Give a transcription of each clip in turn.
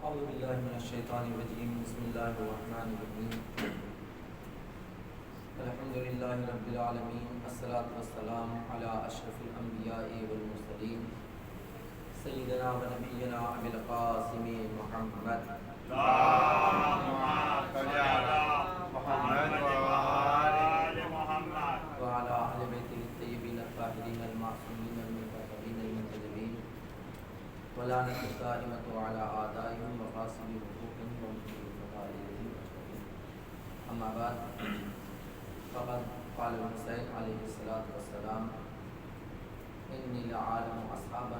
اعوذ باللہ من الشیطان الرجیم بسم اللہ الرحمن الرحیم الحمدللہ رب العالمین الصلاۃ والسلام علی اشرف الانبیاء والمرسلین سیدنا و نبینا ابی القاسم محمد وعلی اہل بیتہ الطیبین الطاہرین المعصومین المنتخبین المنتجبین ولعنۃ الدائمۃ علی اعدائهم وقاصد حقوقهم ومنکر فضائلهم اجمعین. اما بعد فقد قال الحسین علیہ الصلاۃ والسلام انی لعالم اصحابا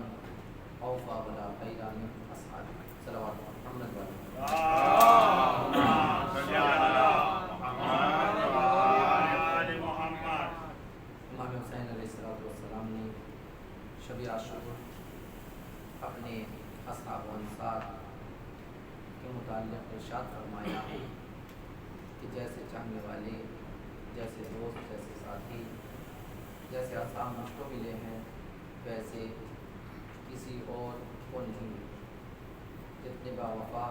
اوفى ولا خیر من اصحابی. صلوات محمد امام حسین علیہ الصلاۃ والسلام نے شب عاشور اپنے اصحاب و انصار کے متعلق ارشاد فرمایا کہ جیسے چاہنے والے، جیسے دوست، جیسے ساتھی، جیسے اصحاب مجھ کو ملے ہیں ویسے کسی اور کو نہیں ملے. جتنے باوفا،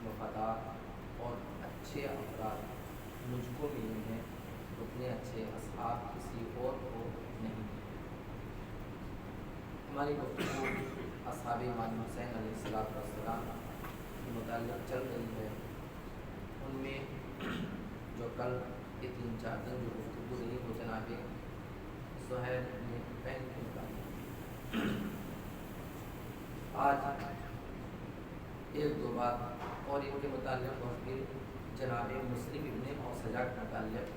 وفادار اور اچھے افراد مجھ کو ملے ہیں اتنے اچھے اصحاب کسی اور کو نہیں ملے. ہماری گفتگو اصحاب امام حسین علیہ الصلوۃ والسلام کے متعلق چل رہی ہے. ان میں جو کل کے 3-4 دن جو گفتگو رہی وہ جناب زہیر نے پہن کے نکالی. آج ایک دو بات اور ان کے متعلق اور پھر جناب مسلم ابن اوسجہ کے متعلق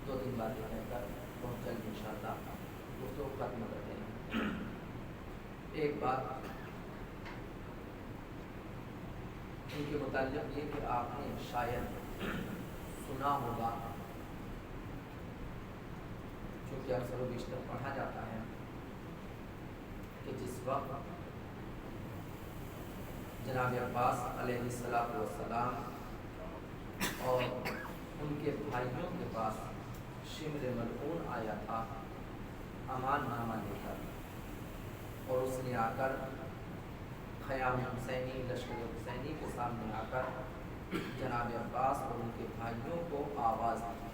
2-3 باتیں کہہ کر بہت جلد انشاءاللہ گفتگو ختم کرتے ہیں. ایک بات ان کے متعلق یہ کہ آپ نے شاید سنا ہوگا، چونکہ اکثر و بیشتر پڑھا جاتا ہے کہ جس وقت جناب عباس علیہ السلام اور ان کے بھائیوں کے پاس شمر ملعون آیا تھا امان نامہ لے کر، اور اس نے آ کر خیام حسینی، لشکر حسینی کے سامنے آ کر جناب عباس اور ان کے بھائیوں کو آواز دی.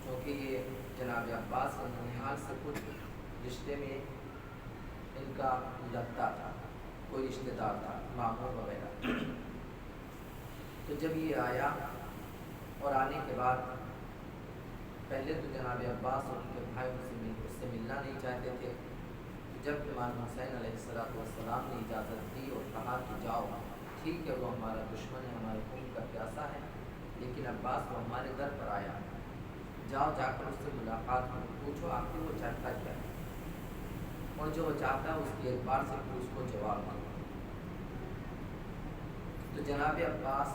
چونکہ یہ جناب عباس اور ننیحال سے کچھ رشتے میں ان کا لگتا تھا، کوئی رشتہ دار تھا، ماموں وغیرہ. تو جب یہ آیا اور آنے کے بعد پہلے تو جناب عباس اور ان کے بھائی اس سے ملنا نہیں چاہتے تھے. جب امام حسین علیہ السلام نے اجازت دی اور کہا کہ جاؤ، ٹھیک ہے وہ ہمارا دشمن ہے، ہمارے خون کا پیاسا ہے، لیکن عباس وہ ہمارے در پر آیا، جاؤ جا کر اس سے ملاقات کرو، پوچھو آخر وہ چاہتا کیا ہے، اور جو وہ چاہتا ہے اس کی اعتبار سے پھر اس کو جواب دو. تو جناب عباس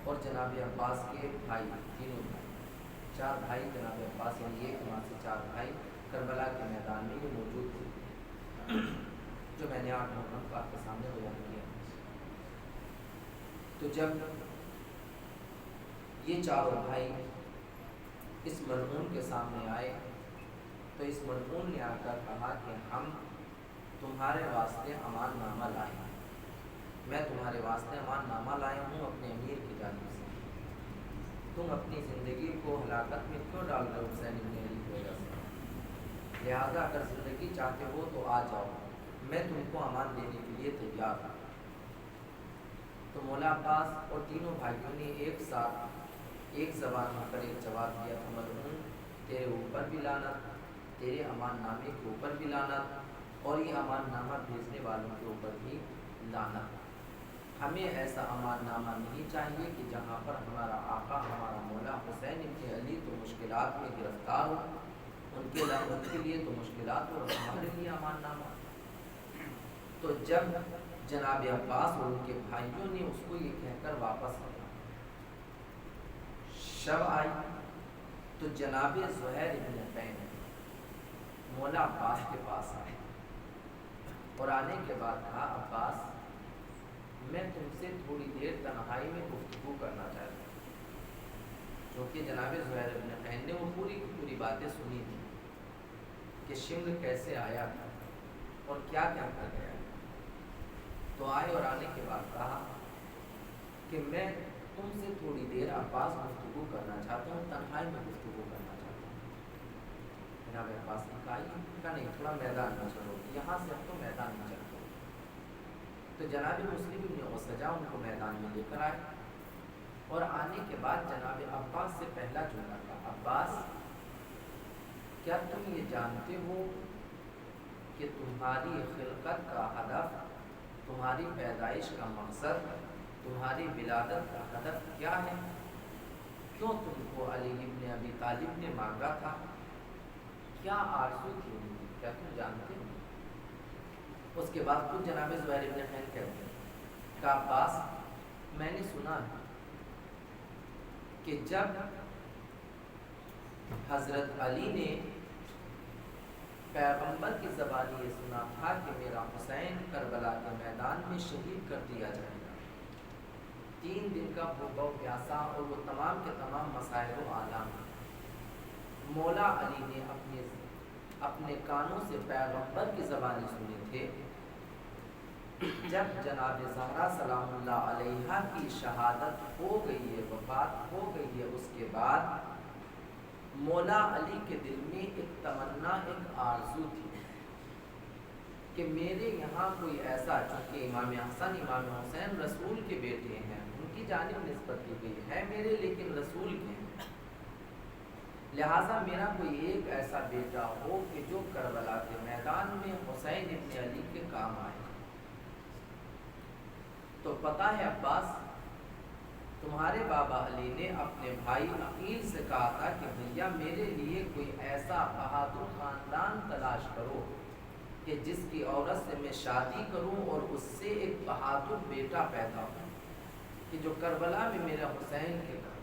اور جناب عباس کے بھائی، تینوں بھائی، 4 بھائی جناب عباس، یعنی ایک وہاں سے 4 بھائی کربلا کے میدان میں یہ موجود تھے جو میں نے 8 محرم کو آپ کے سامنے بیان کیا. تو جب یہ 4 بھائی اس مرحوم کے سامنے آئے تو اس مرحوم نے آ کر کہا کہ ہم تمہارے واسطے امان نامہ لائے ہیں، میں تمہارے واسطے امان نامہ لایا ہوں اپنے امیر کی جانب سے. تم اپنی زندگی کو ہلاکت میں کیوں ڈال رہے ہو حسین ابن علی کی وجہ سے؟ لہٰذا اگر زندگی چاہتے ہو تو آ جاؤ، میں تم کو امان دینے کے لیے تیار ہوں. تو مولا عباس اور تینوں بھائیوں نے ایک ساتھ ایک زبان ہو کر ایک جواب دیا تھا، مرحوم تیرے اوپر بھی لعنت، تیرے امان نامے کے اوپر بھی لعنت، اور یہ امان نامہ بھیجنے والوں کے اوپر بھی لعنت. ہمیں ایسا امان نامہ نہیں چاہیے کہ جہاں پر ہمارا آقا، ہمارا مولا حسین ابن علی تو مشکلات میں گرفتار ہو، ان کے لیے تو مشکلات ہو، اور ہمارے لیے امان نامہ. تو جب جناب عباس اور ان کے بھائیوں نے اس کو یہ کہہ کر واپس آیا، شب آئی تو جناب زہیر ابن قین مولا عباس کے پاس آئے اور آنے کے بعد کہا عباس میں تم سے تھوڑی دیر تنہائی میں گفتگو کرنا چاہتا ہوں. کیونکہ جناب زہیر ابن قین نے وہ پوری باتیں سنی تھی کہ شمر کیسے آیا تھا اور کیا کیا کر گیا. تو آئے اور آنے کے بعد کہا کہ میں تم سے تھوڑی دیر عباس گفتگو کرنا چاہتا ہوں، تنہائی میں گفتگو کرنا چاہتا ہوں۔ جناب عباس نے کہا نہیں، تھوڑا میدان میں چلو، یہاں سے اب تو میدان میں چلو۔ تو جناب مسلم بن عثجہ ان کو میدان میں لے کر آئے، اور آنے کے بعد جناب عباس سے پہلا جملہ تھا، عباس کیا تم یہ جانتے ہو کہ تمہاری خلقت کا ہدف، تمہاری پیدائش کا مقصد، تمہاری ولادت کا ہدف کیا ہے؟ کیوں تم کو علی ابن ابی طالب نے مانگا تھا؟ کیا آرزو تھی ان کی؟ کیا تم جانتے ہو؟ اس کے بعد خود جناب زہیر ابن خین کہتے ہیں کہ عباس میں نے سنا ہے کہ جب حضرت علی نے پیغمبر کی زبانی یہ سنا تھا کہ میرا حسین کربلا کے میدان میں شہید کر دیا جائے گا، 3 دن کا بھوکا و پیاسا اور وہ تمام کے تمام مسائل و اعلام، مولا علی نے اپنے کانوں سے پیغمبر کی زبانی سنے تھے۔ جب جناب زہرا سلام اللہ علیہا کی شہادت ہو گئی ہے، وفات ہو گئی ہے، اس کے بعد مولا علی کے دل میں ایک تمنا، ایک آرزو تھی کہ میرے یہاں کوئی ایسا، چونکہ امام حسن امام حسین رسول کے بیٹے ہیں، ان کی جانب نسبت دی گئی ہے میرے، لیکن رسول کے ہیں، لہٰذا میرا کوئی ایک ایسا بیٹا ہو کہ جو کربلا کے میدان میں حسین ابن علی کے کام آئے۔ تو پتہ ہے عباس، تمہارے بابا علی نے اپنے بھائی عقیل سے کہا تھا کہ بھیا میرے لیے کوئی ایسا بہادر خاندان تلاش کرو کہ جس کی عورت سے میں شادی کروں اور اس سے ایک بہادر بیٹا پیدا ہو کہ جو کربلا میں میرا حسین کے کام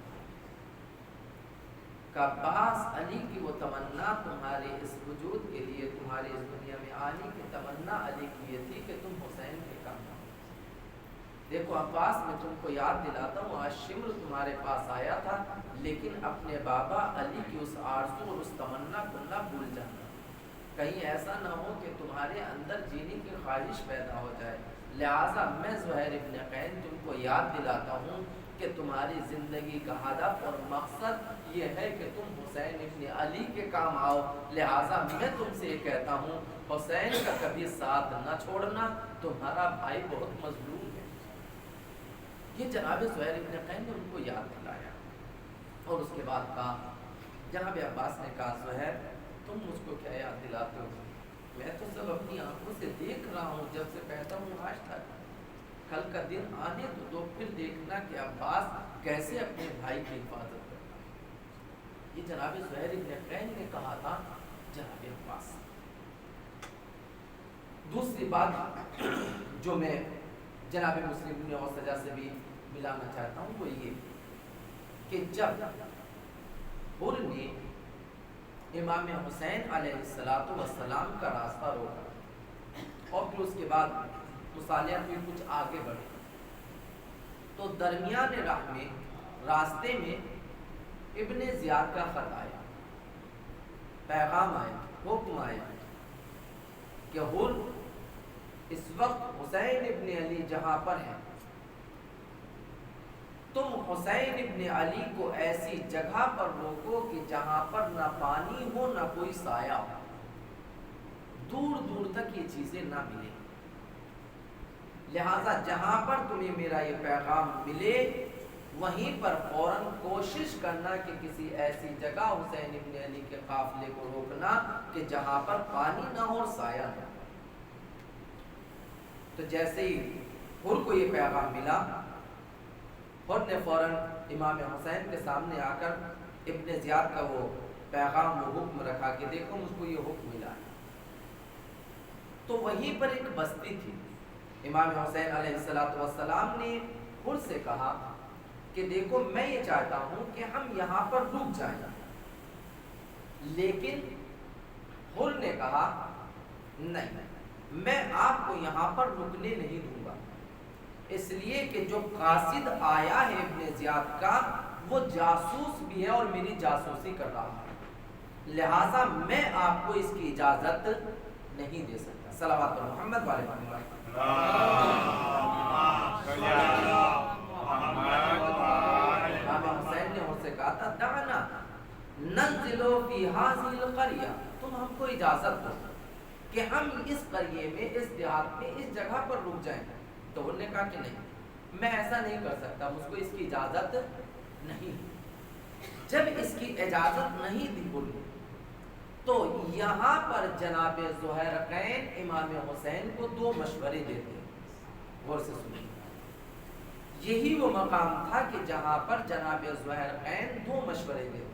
کا عباس علی کی وہ تمنا تمہارے اس وجود کے لیے، تمہارے اس دنیا میں آنے کی تمنا علی کی یہ تھی کہ تم حسین کے کام آؤ۔ دیکھو عباس، میں تم کو یاد دلاتا ہوں، آج شمر تمہارے پاس آیا تھا، لیکن اپنے بابا علی کی اس آرزو اور اس تمنا کو نہ بھول جانا، کہیں ایسا نہ ہو کہ تمہارے اندر جینے کی خواہش پیدا ہو جائے۔ لہٰذا میں زہیر ابن قین تم کو یاد دلاتا ہوں کہ تمہاری زندگی کا ہدف اور مقصد یہ ہے کہ تم حسین ابن علی کے کام آؤ، لہٰذا میں تم سے یہ کہتا ہوں حسین کا کبھی ساتھ نہ چھوڑنا، تمہارا بھائی بہت مظلوم ہے۔ یہ جناب زہیر ابن قین نے ان کو یاد دلایا، اور اس کے بعد کہا، جناب عباس نے کہا زہیر تم مجھ کو کیا یاد دلاتے ہو؟ میں تو سب اپنی آنکھوں سے دیکھ رہا ہوں، جب سے پیدا ہوں آج تک، کل کا دن آنے تو پھر دیکھنا کہ عباس کیسے اپنے بھائی کی حفاظت کرتا ہے۔ یہ جناب زہیر ابن قین نے کہا تھا جناب عباس۔ دوسری بات جو میں جناب مسلم بن عثجہ سے بھی ملانا چاہتا ہوں وہ یہ کہ جب حر نے امام حسین علیہ السلام کا راستہ روکا اور پھر اس کے بعد مصالحت بھی کچھ آگے بڑھے، تو درمیان راہ میں راستے میں ابن زیاد کا خط آیا، پیغام آیا، حکم آیا کہ حر اس وقت حسین ابن علی جہاں پر ہیں، تم حسین ابن علی کو ایسی جگہ پر روکو کہ جہاں پر نہ پانی ہو نہ کوئی سایہ ہو، دور دور تک یہ چیزیں نہ ملیں، لہٰذا جہاں پر تمہیں میرا یہ پیغام ملے وہیں پر فوراً کوشش کرنا کہ کسی ایسی جگہ حسین ابن علی کے قافلے کو روکنا کہ جہاں پر پانی نہ ہو اور سایہ نہ ہو۔ تو جیسے ہی حر کو یہ پیغام ملا، حر نے فوراً امام حسین کے سامنے آ کر ابن زیاد کا وہ پیغام، وہ حکم رکھا کہ دیکھو مجھ کو یہ حکم ملا ہے۔ تو وہیں پر ایک بستی تھی، امام حسین علیہ السلام نے حر سے کہا کہ دیکھو میں یہ چاہتا ہوں کہ ہم یہاں پر رک جائیں، لیکن حر نے کہا نہیں، میں آپ کو یہاں پر رکنے نہیں دوں گا، اس لیے کہ جو قاصد آیا ہے ابن زیاد کا وہ جاسوس بھی ہے اور میری جاسوسی کر رہا ہے، لہٰذا میں آپ کو اس کی اجازت نہیں دے سکتا۔ صلوات محمد والے محمد۔ ننزلوا فی ہذہ القریہ، تم ہم کو اجازت دو کہ ہم اس قریے میں، اس دیہات میں، اس جگہ پر رک جائیں۔ تو انہوں نے کہا کہ نہیں، میں ایسا نہیں کر سکتا، مجھ کو اس کی اجازت نہیں۔ جب اس کی اجازت نہیں دی انہوں، تو یہاں پر جناب زہیرقین امام حسین کو دو مشورے دیتے ہیں۔ غور سے سنیے، یہی وہ مقام تھا کہ جہاں پر جناب زہیرقین دو مشورے دیتے ہیں۔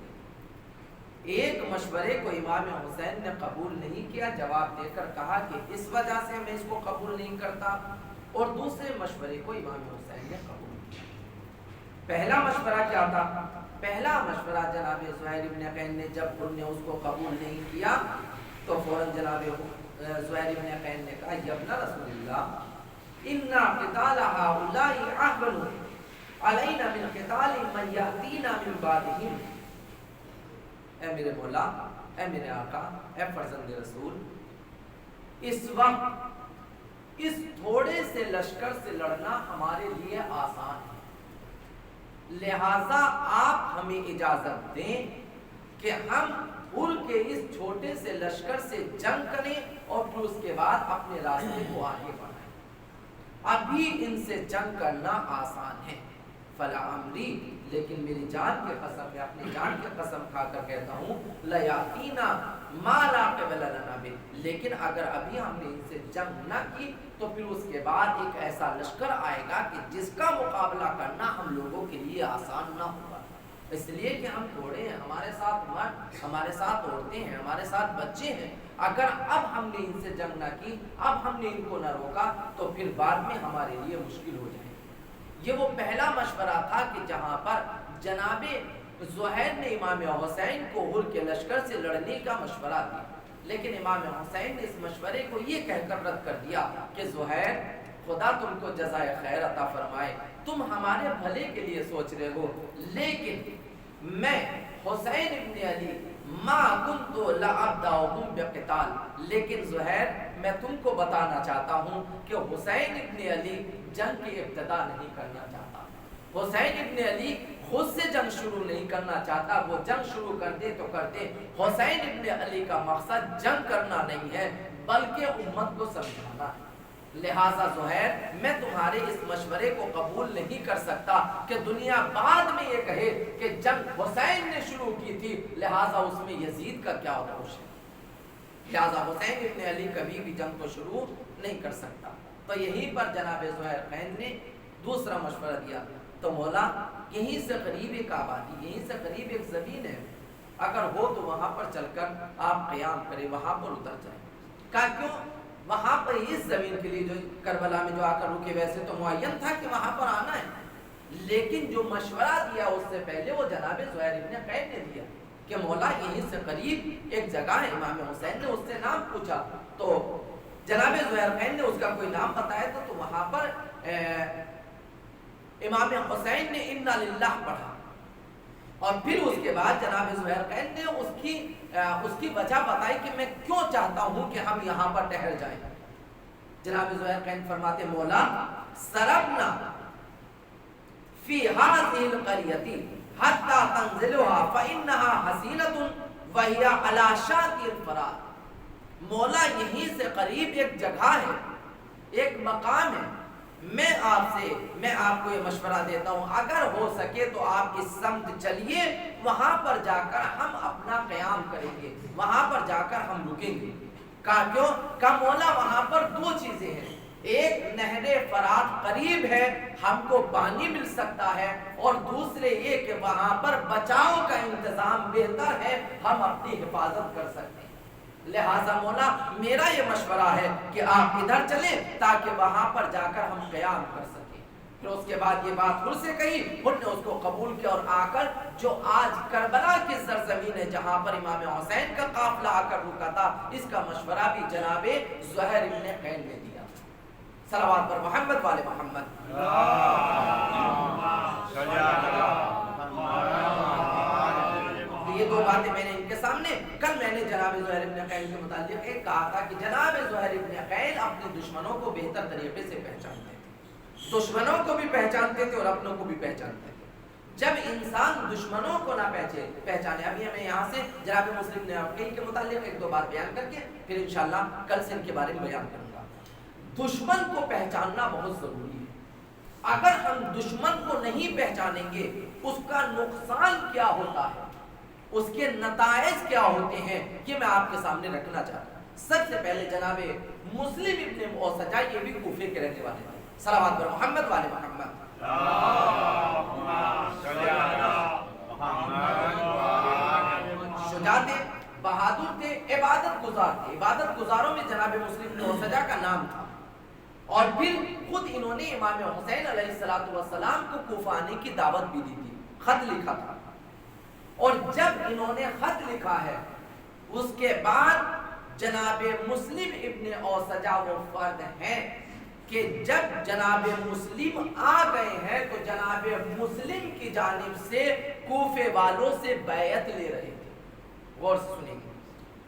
ایک مشورے کو امام حسین نے قبول نہیں کیا، جواب دے کر کہا کہ اس وجہ سے میں اس کو قبول نہیں کرتا، اور دوسرے مشورے کو امام حسین نے قبول کیا۔ پہلا مشورہ کیا تھا؟ پہلا مشورہ جناب زہیر ابن قین نے جب انہوں نے اس کو قبول نہیں کیا تو فوراً جناب زہیر ابن قین نے کہا یا ابن رسول اللہ اِنَّا قِتَالَ هَؤُلَاءِ أَحْوَنُ عَلَيْنَا مِنْ قِتَالِ مَنْ يَأْتِينَا مِنْ بَعْدِهِمْ۔ اے میرے مولا، اے میرے آقا، اے فرزند رسول، اس وقت اس تھوڑے سے لشکر سے لڑنا ہمارے لیے آسان ہے، لہٰذا آپ ہمیں اجازت دیں کہ ہم پھر کے اس چھوٹے سے لشکر سے جنگ کریں اور پھر اس کے بعد اپنے راستے کو آگے بڑھائیں۔ ابھی ان سے جنگ کرنا آسان ہے۔ فلا عمری، لیکن میری جان کے قسم، میں اپنی جان کے قسم کھا کر کہتا ہوں، لیاتینا ما لا قبل لنا بہ، لیکن اگر ابھی ہم نے ان سے جنگ نہ کی تو پھر اس کے بعد ایک ایسا لشکر آئے گا کہ جس کا مقابلہ کرنا ہم لوگوں کے لیے آسان نہ ہوگا، اس لیے کہ ہم تھوڑے ہیں، ہمارے ساتھ مرد، ہمارے ساتھ عورتیں ہیں، ہمارے ساتھ بچے ہیں۔ اگر اب ہم نے ان سے جنگ نہ کی، اب ہم نے ان کو نہ روکا تو پھر بعد میں ہمارے لیے مشکل ہو جائے۔ یہ وہ پہلا مشورہ تھا کہ جہاں پر جناب زہیر نے امام حسین کو ہر کے لشکر سے لڑنے کا مشورہ دیا، لیکن امام حسین نے اس مشورے کو یہ کہہ کر رد کر دیا کہ زہیر، خدا تم کو جزائے خیر عطا فرمائے، تم ہمارے بھلے کے لیے سوچ رہے ہو، لیکن میں حسین ابن علی ما کنت لأبدأهم بقتال، لیکن زہیر میں تم کو بتانا چاہتا ہوں کہ حسین ابن علی جنگ کی ابتدا نہیں کرنا چاہتا، حسین ابن علی خود سے جنگ شروع نہیں کرنا چاہتا، وہ جنگ شروع کر دے تو کرتے، حسین ابن علی کا مقصد جنگ کرنا نہیں ہے بلکہ امت کو سمجھانا ہے۔ لہٰذا زہیر، میں تمہارے اس مشورے کو قبول نہیں کر سکتا کہ دنیا بعد میں یہ کہے کہ جنگ حسین نے شروع کی تھی، لہٰذا اس میں یزید کا کیا دوش ہے، لہٰذا حسین ابن علی کبھی بھی جنگ کو شروع نہیں کر سکتا۔ تو یہیں پر جناب زہیرقین نے دوسرا مشورہ دیا، تو مولا یہیں سے قریب ایک آبادی، یہیں سے قریب ایک زمین ہے، اگر ہو تو وہاں پر چل کر آپ قیام کریں، وہاں پر اتر جائیں۔ کہا کیوں؟ وہاں پر اس زمین کے لیے جو کربلا میں جو آ کر رکے، ویسے تو معین تھا کہ وہاں پر آنا ہے، لیکن جو مشورہ دیا اس سے پہلے وہ جناب زہیر ابن قین نے دیا کہ مولا یہیں سے قریب ایک جگہ ہے، امام حسین نے اس سے نام پوچھا تو جناب زہیرقین نے اس کا کوئی نام بتایا تھا، تو وہاں پر امام حسین نے انا للہ پڑھا، اور پھر اس کے بعد جناب زہیرقین نے اس کی وجہ بتائی کہ میں کیوں چاہتا ہوں کہ ہم یہاں پر ٹھہر جائیں۔ جناب زہیرقین فرماتے مولا سربنا فی ہذہ القریۃ حتی تنزلها فانها حصینۃ وہی علی شاطئ الفرات، مولا یہیں سے قریب ایک جگہ ہے، ایک مقام ہے، میں آپ کو یہ مشورہ دیتا ہوں، اگر ہو سکے تو آپ اس سمت چلیے، وہاں پر جا کر ہم اپنا قیام کریں گے، وہاں پر جا کر ہم رکیں گے۔ کہا کیوں؟ کہا مولا وہاں پر دو چیزیں ہیں، ایک نہر فرات قریب ہے، ہم کو پانی مل سکتا ہے، اور دوسرے یہ کہ وہاں پر بچاؤ کا انتظام بہتر ہے، ہم اپنی حفاظت کر سکتے ہیں۔ لہٰذا مولا میرا یہ مشورہ ہے کہ آپ ادھر چلیں تاکہ وہاں پر جا کر ہم قیام کر سکیں۔ پھر اس کے بعد یہ بات پھر سے کہی، انہوں نے اس کو قبول کیا، اور آ کر جو آج کربلا کی سرزمین ہے جہاں پر امام حسین کا قافلہ آ کر رکا تھا، اس کا مشورہ بھی جناب زہیر ابن قین نے دیا۔ صلوات پر محمد والے محمد۔ یہ دو باتیں میں نے ان کے سامنے، کل میں نے جناب زہیر ابن قین کے متعلق ایک کہا تھا کہ جناب زہیر ابن قین اپنے دشمنوں کو بہتر طریقے سے پہچانتے تھے، دشمنوں کو بھی پہچانتے تھے اور اپنوں کو بھی پہچانتے تھے۔ جب انسان دشمنوں کو نہ پہچانے. ابھی ہمیں یہاں سے جناب مسلم نے واقعی کے متعلق ایک دو بار بیان کر کے پھر انشاءاللہ کل سے ان کے بارے میں بیان کروں گا. دشمن کو پہچاننا بہت ضروری ہے. اگر ہم دشمن کو نہیں پہچانیں گے اس کا نقصان کیا ہوتا ہے, اس کے نتائج کیا ہوتے ہیں, یہ میں آپ کے سامنے رکھنا چاہتا ہوں. سب سے پہلے جناب مسلم ابن اوسجا, یہ بھی کوفے کے رہنے والے تھے. صلوات پر محمد والے محمد. شجاع تھے, بہادر تھے, عبادت گزار تھے. عبادت گزاروں میں جناب مسلم ابن اوسجا کا نام تھا. اور پھر خود انہوں نے امام حسین علیہ السلام کو کوفہ آنے کی دعوت بھی دی تھی, خط لکھا تھا. اور جب انہوں نے خط لکھا ہے اس کے بعد جناب مسلم ابن اوسجا وہ فرد ہیں کہ جب جناب مسلم آ گئے ہیں تو جناب مسلم کی جانب سے کوفے والوں سے بیعت لے رہے تھے. غور سے سنیں گے,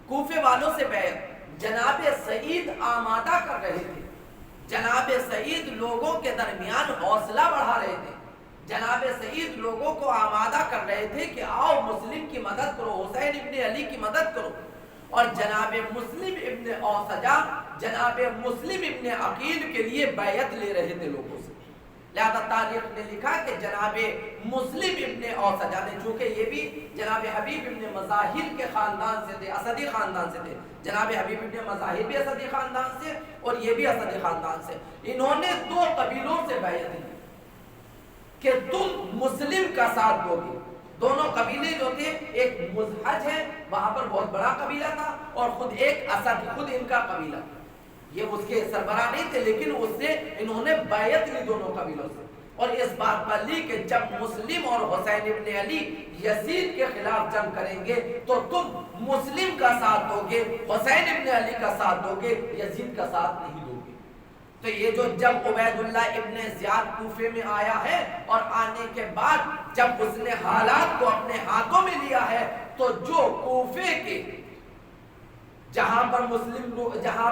کوفے والوں سے بیعت جناب سعید آمادہ کر رہے تھے. جناب سعید لوگوں کے درمیان حوصلہ بڑھا رہے تھے. جناب سعید لوگوں کو آمادہ کر رہے تھے کہ آؤ مسلم کی مدد کرو, حسین ابن علی کی مدد کرو. اور جناب مسلم ابن اوسجا جناب مسلم ابن عقیل کے لیے بیعت لے رہے تھے لوگوں سے. لہذا تاریخ نے لکھا کہ جناب مسلم ابن اوسجا نے, چونکہ یہ بھی جناب حبیب ابن مظاہر کے خاندان سے تھے, اسدی خاندان سے تھے. جناب حبیب ابن مظاہر بھی اسدی خاندان سے اور یہ بھی اسدی خاندان سے. انہوں نے دو قبیلوں سے بیعت لی کہ تم مسلم کا ساتھ دو گے. دونوں قبیلے جو تھے, ایک مزحج ہے, وہاں پر بہت بڑا قبیلہ تھا, اور خود ایک اسد, خود ان کا قبیلہ. یہ اس کے سربراہ نہیں تھے لیکن اس سے انہوں نے بیعت لی دونوں قبیلوں سے. اور اس بات پر لی کہ جب مسلم اور حسین ابن علی یزید کے خلاف جنگ کریں گے تو تم مسلم کا ساتھ دو گے, حسین ابن علی کا ساتھ دو گے, یزید کا ساتھ نہیں دو گے. تو یہ جو جب عبید اللہ ابن زیاد کوفے میں آیا ہے اور آنے کے بعد جب اس نے حالات کو اپنے ہاتھوں میں لیا ہے تو جو کوفے کے جہاں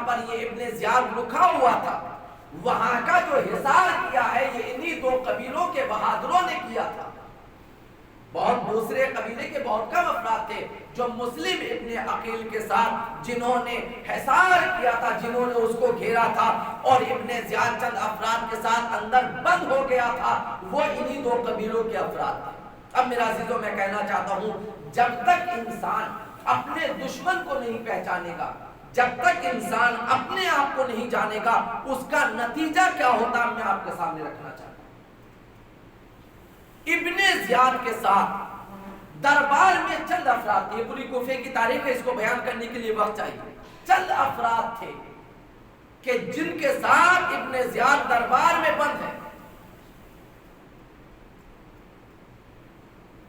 پر یہ ابن زیاد رکھا ہوا تھا وہاں کا جو حصار کیا ہے یہ انہی دو قبیلوں کے بہادروں نے کیا تھا. بہت دوسرے قبیلے کے بہت کم افراد تھے جو مسلم ابن عقیل کے ساتھ جنہوں نے حصار کیا تھا, جنہوں نے اس کو گھیرا تھا, اور ابن زیاد چند افراد کے ساتھ اندر بند ہو گیا تھا, وہ انہی دو قبیلوں کے افراد تھے. اب میرا عزیزوں میں کہنا چاہتا ہوں, جب تک انسان اپنے دشمن کو نہیں پہچانے گا, جب تک انسان اپنے آپ کو نہیں جانے گا, اس کا نتیجہ کیا ہوتا ہے میں آپ کے سامنے رکھنا چاہتا ہوں. ابن زیاد کے ساتھ دربار میں چند افراد تھے, پوری کوفے کی تاریخ ہے, اس کو بیان کرنے کے لیے وقت چاہیے. چند افراد تھے کہ جن کے ساتھ ابن زیاد دربار میں بند ہے.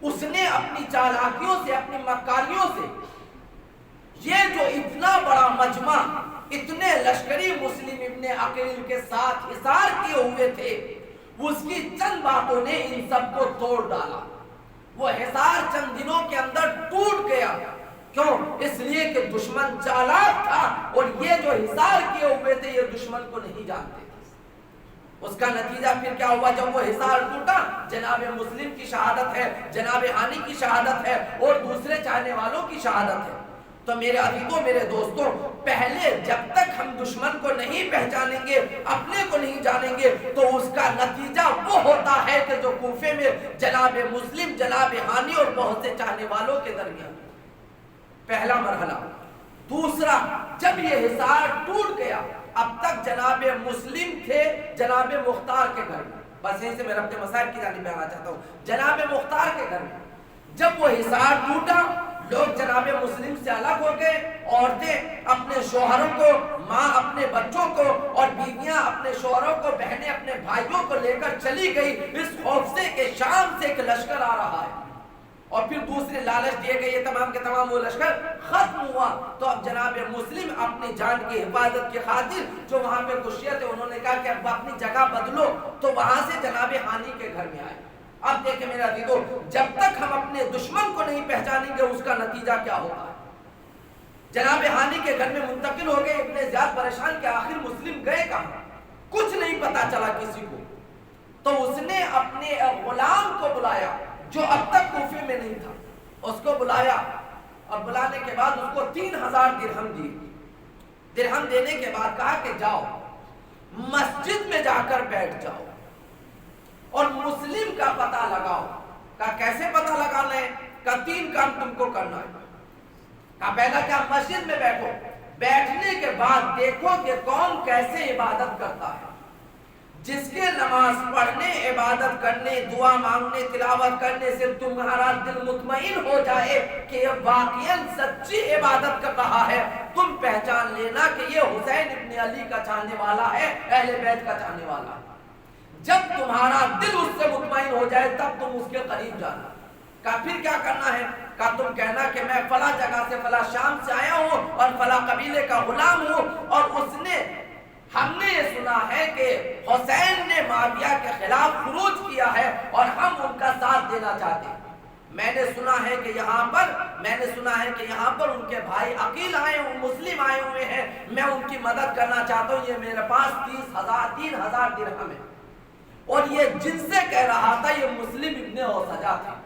اس نے اپنی چالاکیوں سے, اپنی مکاریوں سے یہ جو اتنا بڑا مجمع, اتنے لشکری مسلم ابن عقیل کے ساتھ حصار کیے ہوئے تھے, اس کی چند باتوں نے ان سب کو توڑ ڈالا. وہ حصار چند دنوں کے اندر ٹوٹ گیا. کیوں؟ اس لیے کہ دشمن چالاک تھا اور یہ جو حصار کیے ہوئے تھے یہ دشمن کو نہیں جانتے. اس کا نتیجہ پھر کیا ہوا؟ جب وہ حصار ٹوٹا, جناب مسلم کی شہادت ہے, جناب ہانی کی شہادت ہے, اور دوسرے چاہنے والوں کی شہادت ہے. تو میرے عزیزوں, میرے دوستوں, پہلے جب تک ہم دشمن کو نہیں پہچانیں گے, اپنے کو نہیں جانیں گے, تو اس کا نتیجہ وہ ہوتا ہے کہ جو کوفے میں جناب مسلم, جناب ہانی اور بہت سے چاہنے والوں کے درمیان. پہلا مرحلہ. دوسرا, جب یہ حصار ٹوٹ گیا, اب تک جناب مسلم تھے جناب مختار کے گھر میں. بس یہیں سے میں اپنے مسائل کی جانب میں آنا چاہتا ہوں. جناب مختار کے گھر میں جب وہ حصار ٹوٹا, لوگ جناب مسلم سے الگ ہو گئے. عورتیں اپنے شوہروں کو, ماں اپنے بچوں کو, اور بیویاں اپنے شوہروں کو, بہنیں اپنے بھائیوں کو لے کر چلی گئی, اس خوف سے کہ شام سے ایک لشکر آ رہا ہے. اور پھر دوسرے لالچ دیے گئے, یہ تمام کے تمام وہ لشکر ختم ہوا. تو اب جناب مسلم اپنی جان کی حفاظت کی خاطر جو وہاں پہ کشیہ تھے, انہوں نے کہا کہ اب اپنی جگہ بدلو, تو وہاں سے جناب ہانی کے گھر میں آئے. اب دیکھیں میرا عزیزو, جب تک ہم اپنے دشمن کو نہیں پہچانیں گے اس کا نتیجہ کیا ہوتا ہے. جناب ہانی کے گھر میں منتقل ہو گئے. ابن زیاد پریشان کہ آخر مسلم گئے کہاں, کچھ نہیں پتا چلا کسی کو. تو اس نے اپنے غلام کو بلایا, جو اب تک کوفے میں نہیں تھا، اس کو بلایا اور بلانے کے بعد اس کو 3000 درہم دی۔ درہم دینے کے بعد کہا کہ جاؤ مسجد میں جا کر بیٹھ جاؤ اور مسلم کا پتہ لگاؤ۔ کہا کیسے پتہ لگانا ہے؟ کہا 3 کام تم کو کرنا ہے۔ کہا پہلا کیا؟ مسجد میں بیٹھو، بیٹھنے کے بعد دیکھو کہ کون کیسے عبادت کرتا ہے، جس کے نماز پڑھنے، عبادت کرنے، دعا مانگنے، تلاوت کرنے سے تمہارا دل مطمئن ہو جائے کہ یہ واقعاً سچی عبادت کر رہا ہے، تم پہچان لینا کہ یہ حسین ابن علی کا چاہنے والا ہے، اہل بیت کا چاہنے والا ہے۔ جب تمہارا دل اس سے مطمئن ہو جائے تب تم اس کے قریب جانا۔ کہا پھر کیا کرنا ہے؟ کہا تم کہنا کہ میں فلاں جگہ سے، فلاں شام سے آیا ہوں اور فلاں قبیلے کا غلام ہوں، اور ہم نے یہ سنا ہے کہ حسین نے معاویہ کے خلاف خروج کیا ہے اور ہم ان کا ساتھ دینا چاہتے ہیں۔ میں نے سنا ہے کہ یہاں پر ان کے بھائی عقیل آئے ہوئے، مسلم آئے ہوئے ہیں، میں ان کی مدد کرنا چاہتا ہوں، یہ میرے پاس 3,000 درہم ہے۔ اور یہ جن سے کہہ رہا تھا یہ مسلم ابن اوسجہ تھے۔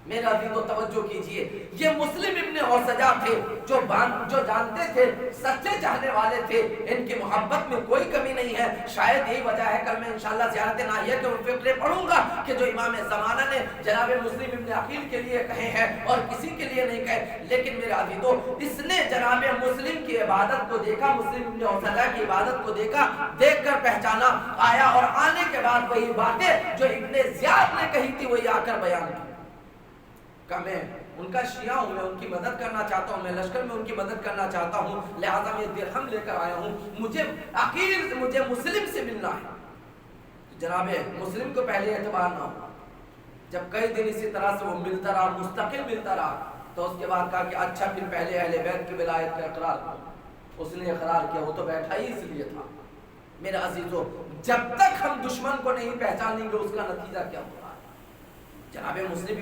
میرے عزیزو توجہ کیجئے، یہ مسلم ابن اوسجہ تھے جو جانتے تھے، سچے چاہنے والے تھے، ان کی محبت میں کوئی کمی نہیں ہے۔ شاید یہی وجہ ہے، کل میں انشاءاللہ زیارت ناہیہ کے فقرے پڑھوں گا کہ جو امام زمانہ نے جناب مسلم ابن عقیل کے لیے کہے ہیں اور کسی کے لیے نہیں کہے، لیکن میرے عزیزو اس نے جناب مسلم کی عبادت کو دیکھا، مسلم ابن اوسجہ کی عبادت کو دیکھا، دیکھ کر پہچانا، آیا اور آنے کے بعد وہی باتیں جو ابن زیاد نے کہی تھی وہی آ کر بیان کی۔ کہ میں ان کا شیعہ ہوں، میں ان کی مدد کرنا چاہتا ہوں، میں لشکر میں ان کی مدد کرنا چاہتا ہوں، لہذا میں درہم لے کر آیا ہوں، مجھے مسلم سے ملنا ہے۔ جناب مسلم کو پہلے اعتبار نہ ہو، جب کئی دن اسی طرح سے وہ ملتا رہا، مستقل ملتا رہا، تو اس کے بعد کہا کہ اچھا پھر پہلے اہل بیت کی ولایت کا اقرار کرو۔ اس نے اقرار کیا، وہ تو بیٹھا ہی اس لیے تھا۔ میرے عزیزو جب تک ہم دشمن کو نہیں پہچانیں گے اس کا نتیجہ کیا ہوگا؟ جناب مسلم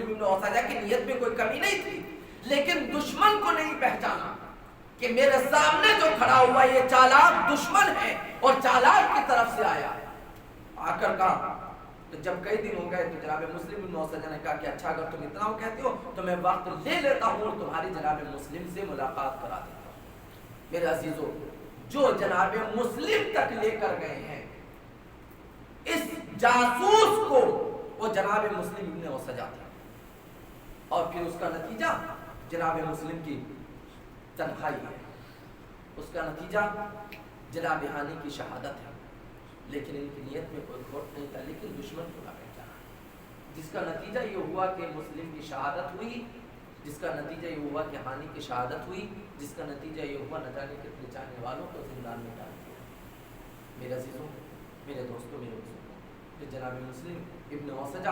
ابن اوسجہ کی نیت میں کوئی کمی نہیں تھی، لیکن دشمن کو نہیں پہچانا کہ میرے سامنے جو کھڑا ہوا یہ چالاک دشمن ہے اور چالاک کی طرف سے آیا ہے۔ آ کر کہا تو جب کئی دن ہو گئے تو جناب مسلم ابن اوسجہ نے کہا کہ اچھا اگر تم اتنا ہو کہتے ہو تو میں وقت لے لیتا ہوں اور تمہاری جناب مسلم سے ملاقات کرا دیتا ہوں۔ میرے عزیزو جو جناب مسلم تک لے کر گئے ہیں اس جاسوس کو، وہ جناب مسلم ابن اوسجہ تھا، اور پھر اس کا نتیجہ جناب مسلم کی تنہائی ہے، اس کا نتیجہ جناب ہانی کی شہادت ہے۔ لیکن ان کی نیت میں کوئی کھوٹ نہیں تھا، لیکن دشمن کو نہ پہچانا، جس کا نتیجہ یہ ہوا کہ مسلم کی شہادت ہوئی، جس کا نتیجہ یہ ہوا کہ ہانی کی شہادت ہوئی، جس کا نتیجہ یہ ہوا نہ جانے کتنے چاہنے والوں کو زندان میں ڈال دیا۔ میرے عزیزوں، میرے دوستوں، میرے بزرگوں، جناب مسلم ابن اوسجہ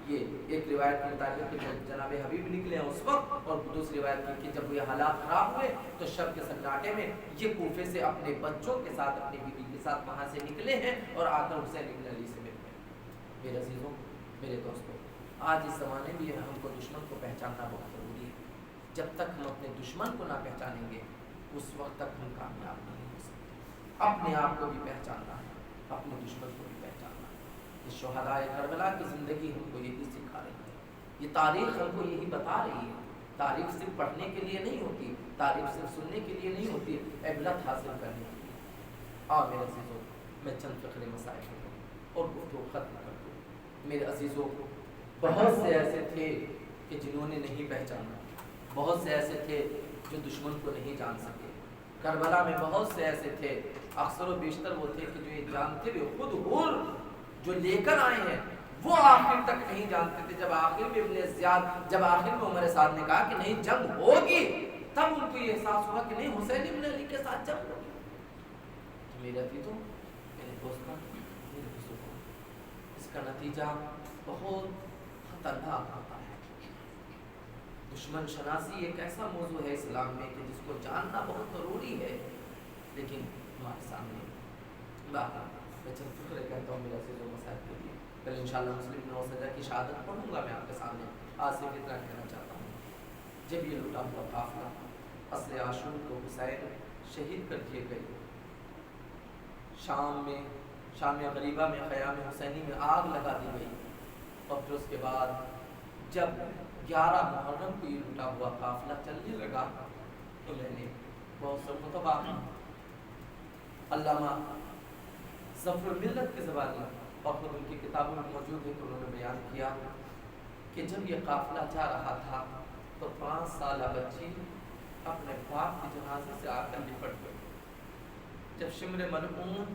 یہ ایک روایت کے مطابق کہ جناب حبیب نکلے ہیں اس وقت، اور دوسری روایت کی کہ جب یہ حالات خراب ہوئے تو شب کے سناٹے میں یہ کوفے سے اپنے بچوں کے ساتھ، اپنی بیوی کے ساتھ وہاں سے نکلے ہیں اور آ کر حسین ابن علی سے ملے ہیں۔ میرے عزیزوں، میرے دوستوں، آج اس زمانے میں ہم کو دشمن کو پہچاننا بہت ضروری ہے۔ جب تک ہم اپنے دشمن کو نہ پہچانیں گے اس وقت تک ہم کامیاب نہیں ہو سکتے۔ اپنے آپ کو بھی پہچاننا ہے، اپنے دشمن کو بھی پہچاننا ہے۔ یہ شہدائے کربلا کی زندگی ہم کو یہی سکھا رہی ہے، یہ تاریخ ہم کو یہی بتا رہی ہے۔ تاریخ صرف پڑھنے کے لیے نہیں ہوتی، تاریخ صرف سننے کے لیے نہیں ہوتی، عبرت حاصل کرنے کے لیے۔ اور میرے عزیزوں، میں چند فقرے مسائل کروں اور گفتگو ختم کر دوں۔ میرے عزیزوں، بہت سے ایسے تھے کہ جنہوں نے نہیں پہچانا، بہت سے ایسے تھے جو دشمن کو نہیں جان سکے۔ کربلا میں بہت سے ایسے تھے، اکثر و بیشتر وہ تھے کہ جو یہ جانتے ہوئے خود ہور جو لے کر آئے ہیں وہ آخر تک نہیں جانتے تھے۔ جب آخر میں ابن زیاد، جب آخر میں عمر سعد نے کہا کہ نہیں جنگ ہوگی، تب ان کو یہ احساس ہوا کہ نہیں حسین ابن علی کے ساتھ جنگ ہوگی۔ تو میرے عزیزوں، میرے دوستوں، میرے بزرگوں، اس کا نتیجہ بہت خطرناک ہوتا ہے۔ دشمن شناسی ایک ایسا موضوع ہے اسلام میں کہ جس کو جاننا بہت ضروری ہے، لیکن ہمارے سامنے میں چند فکرے کہتا ہوں میرے عزیز و مسائل کے لیے۔ کل انشاءاللہ مسلم ابن اوسجہ کی شہادت پڑھوں گا میں آپ کے سامنے۔ آج صرف اتنا کہنا چاہتا ہوں، جب یہ لوٹا ہوا قافلہ عصر عاشور کو حسین شہید کر دیے گئے، شام غریبہ میں خیام حسینی میں آگ لگا دی گئی، اور پھر اس کے بعد جب 11 محرم کو یہ لٹا ہوا قافلہ چلنے لگا تو میں نے بہت سے خطبہ علامہ ظفر الملت کے زبان میں اور پھر ان کی کتابوں میں موجود ہے کہ انہوں نے بیان کیا کہ جب یہ قافلہ جا رہا تھا تو 5 سالہ بچی اپنے باپ کے جنازے سے آ کر لپٹ گئی۔ جب شمر ملعون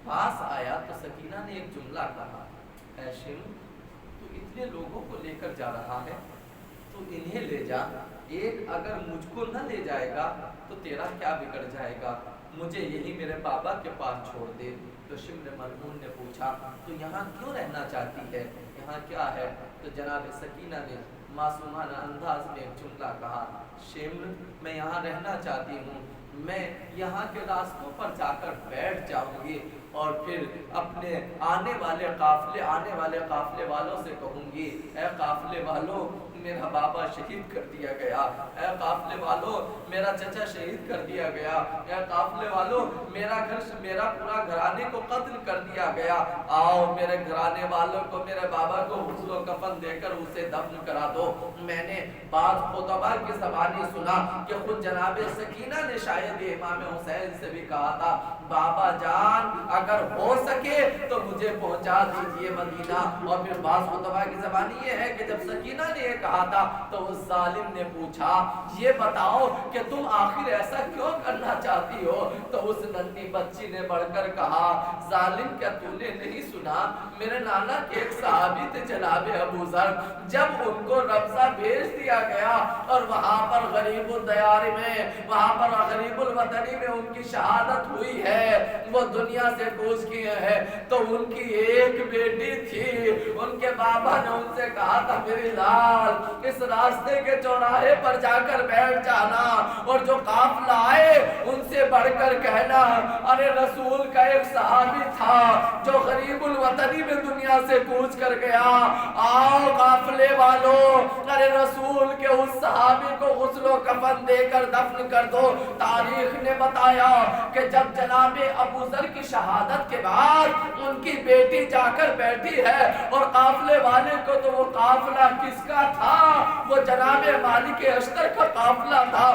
پاس آیا تو سکینہ نے ایک جملہ کہا، اے شمر تو اتنے لوگوں کو لے کر جا رہا ہے تو انہیں لے جا، ایک اگر مجھ کو نہ لے جائے گا تو تیرا کیا بگڑ جائے گا، مجھے یہی میرے بابا کے پاس چھوڑ دے۔ تو شمر ملعون نے پوچھا تو یہاں کیوں رہنا چاہتی ہے، یہاں کیا ہے؟ تو جناب سکینہ نے معصومانہ انداز میں ایک جملہ کہا، شمر میں یہاں رہنا چاہتی ہوں، میں یہاں کے راستوں پر جا کر بیٹھ جاؤں گی اور پھر اپنے آنے والے قافلے والوں سے کہوں گی، اے قافلے والوں میرا بابا شہید کر دیا گیا، اے قافلے والوں میرا چچا شہید کر دیا گیا، اے قافلے والوں میرا پورا گھرانے کو قتل کر دیا گیا، آؤ میرے گھرانے والوں کو میرے بابا کو غسل و کفن دے کر اسے دفن کرا دو۔ میں نے بعض خطباء کی زبانی سنا کہ خود جناب سکینہ نے شاید امام حسین سے بھی کہا تھا، بابا جان اگر ہو سکے تو مجھے پہنچا دیجئے مدینہ۔ اور پھر بعض خطباء کی زبانی یہ ہے کہ جب سکینہ نے یہ کہا تھا تو اس ظالم نے پوچھا، یہ بتاؤ کہ تم آخر ایسا کیوں کرنا چاہتی ہو؟ تو اس ننھی بچی نے بڑھ کر کہا، ظالم کیا تو نے نہیں سنا میرے نانا کے ایک صحابی تھے جناب ابو ذر، جب ان کو ربضہ بھیج دیا گیا اور وہاں پر غریب الدیار میں، وہاں پر غریب الوطنی میں ان کی شہادت ہوئی ہے، وہ دنیا سے کوچ کیے ہیں، تو ان کی ایک بیٹی تھی، ان کے بابا نے ان سے کہا تھا میری لال اس راستے کے چوراہے پر جا کر بیٹھ جانا اور جو قافلہ آئے ان سے بڑھ کر کہنا، ارے رسول کا ایک صحابی تھا جو غریب الوطنی میں دنیا سے کوچ کر گیا، آؤ قافلے والوں ارے رسول کے اس صحابی کو غسل و کفن دے کر دفن کر دو۔ تاریخ نے بتایا کہ جب جناب ابو ذر کی شہادت کے بعد ان کی بیٹی جا کر بیٹھی ہے اور قافلے والے کو تو وہ قافلہ کس کا تھا؟ وہ جناب مالک اشتر کا قافلہ تھا۔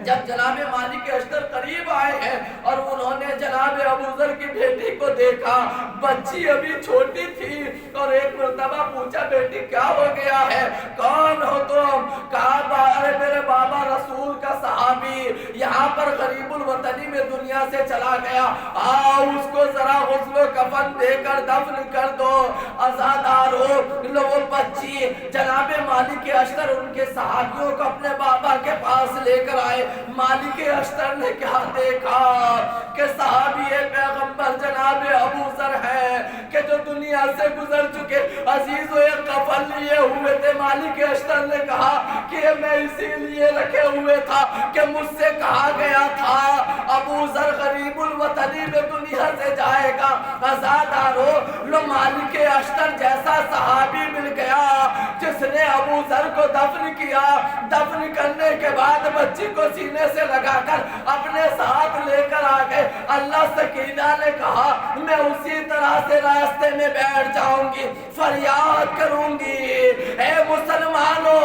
جب جناب مالک اشتر قریب آئے ہیں اور انہوں نے جناب ابو ذر کی بیٹی کو دیکھا، بچی ابھی چھوٹی تھی، اور ایک مرتبہ پوچھا بیٹی کیا ہو گیا ہے، کون ہو تم؟ کہا ارے میرے بابا رسول کا صحابی یہاں پر غریب الوطنی میں دنیا سے چلا گیا، آؤ اس کو ذرا غسل و کفن دے کر دفن کر دو۔ آزادار ہو لو، وہ بچی جناب مالک اشتر ان کے صحابیوں کو اپنے بابا کے پاس لے کر آئے۔ مالک اشتر نے کیا دیکھا کہ صحابی پیغمبر جناب ابو ذر ہے کہ جو دنیا سے گزر چکے، عزیز و ایک کفن لیے ہوئے تھے۔ مالک اشتر نے کہا کہ میں اسی لیے رکھے ہوئے تھا کہ مجھ سے کہا گیا تھا ابو ذر غریب الوطنی میں دنیا سے جائے گا۔ آزادارو لو، مالک اشتر جیسا صحابی مل گیا جس نے ابو ذر کو دفن کیا، دفن کرنے کے بعد بچی کو سینے سے لگا کر اپنے ساتھ لے کر آ گئے۔ اللہ سکینہ نے کہا میں اسی طرح سے راستے میں بیٹھ جاؤں گی، فریاد کروں گی، اے مسلمانوں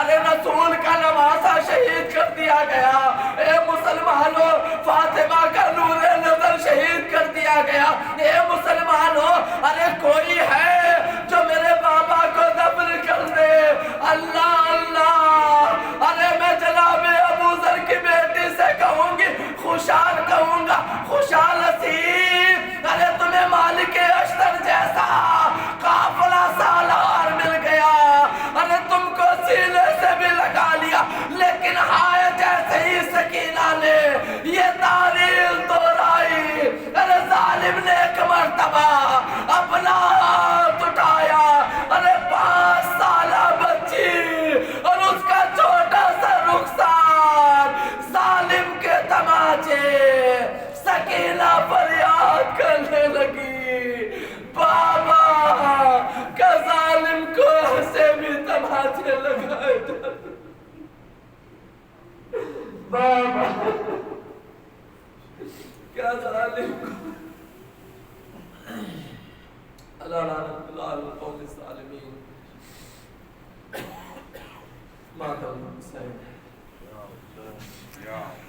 ارے رسول کا نواسا شہید کر دیا گیا، اے مسلمانوں فاطمہ کا نور نظر شہید کر دیا گیا، اے مسلمانوں ارے کوئی ہے جو میرے بابا کو دفن کر دے۔ اللہ اللہ، ارے میں جناب ابو ذر کی بیٹی سے کہوں گی، خوشحال کہوں گا، خوشحال نصیب، ارے تمہیں مالک اشتر جیسا قافلہ سالار مل گیا، ارے تم کو سینے سے بھی لگا لیا، لیکن ہائے جیسے ہی سکینہ نے یہ تاریخ دہرائی، ارے ظالم نے ایک مرتبہ اللہ لعنت اللہ علی القوم الظالمین. مات الحسین.